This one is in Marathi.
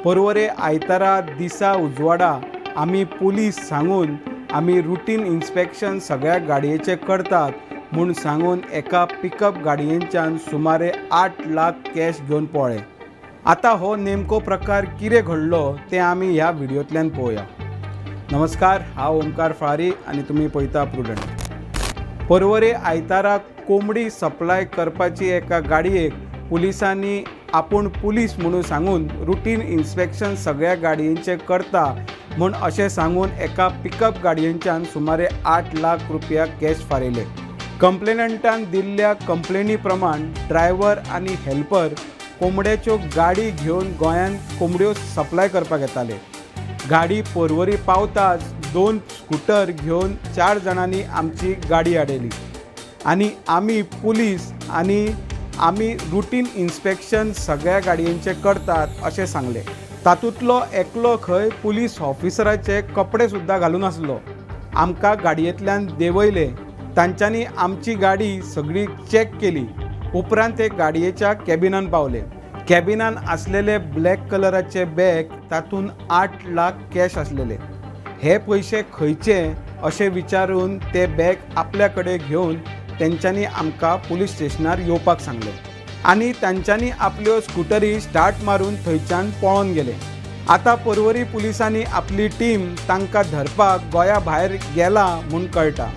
परवरे आयतारा दिसा उजवाडा आमी पुलीस सांगून आमी रुटीन इन्स्पेक्शन सगळ्या गाडयेचे करतात म्हूण सांगून एका पिकअप गाडयेच्यान सुमारे 8 लाख कॅश घेवन पळय। आता हो नेमको प्रकार कितें घडलो तें आमी ह्या व्हिडिओंतल्यान पळोवया। नमस्कार, हांव ओमकार फळारी आनी तुमी पळयता प्रुडंट। परवरे आयतारा कोंबडी सप्लाय करपाची एका गाडयेक पुलिसांनी आपूण पुलीस म्हणून सांगून रुटीन इन्स्पेक्शन सगळ्या गाडयेंचे करता म्हूण अशें सांगून एका पिकअप गाडयेच्यान सुमारे 8 लाख रुपया कॅश फारिल्ले। कंप्लेनंटान दिल्ल्या कंप्लेनी प्रमाण ड्रायव्हर आनी हेल्पर कोंबड्याच्यो गाडी घेवन गोंयांत कोंबड्यो सप्लाय करपाक येताले। गाडी परवरी पावताच 2 स्कूटर घेवन 4 जाणांनी आमची गाडी आडयली आनी आमी पुलीस आनी आमी रुटीन इन्स्पेक्शन सगळ्या गाडयेंचे करतात अशें सांगलें। तातूंतलो एकलो खंय पुलीस ऑफिसराचे कपडे सुद्दां घालून आसलो। आमकां गाडयेंतल्यान देंवयले, तांच्यांनी आमची गाडी सगळी चॅक केली। उपरांत ते गाडयेच्या कॅबिनान पावले। कॅबिनान आसलेले ब्लॅक कलराचे बॅग, तातूंत 8 लाख कॅश आसलेले। हे पयशे खंयचे अशें विचारून ते बॅग आपल्या कडेन घेवन तेंच्यांनी आमकां पुलीस स्टेशनार येवपाक सांगलें आनी तांच्यांनी आपल्यो स्कुटरी स्टार्ट मारून थंयच्यान पळोवन गेले। आतां परवरी पुलिसांनी आपली टीम तांकां धरपाक गोंया भायर गेला म्हूण कळटा।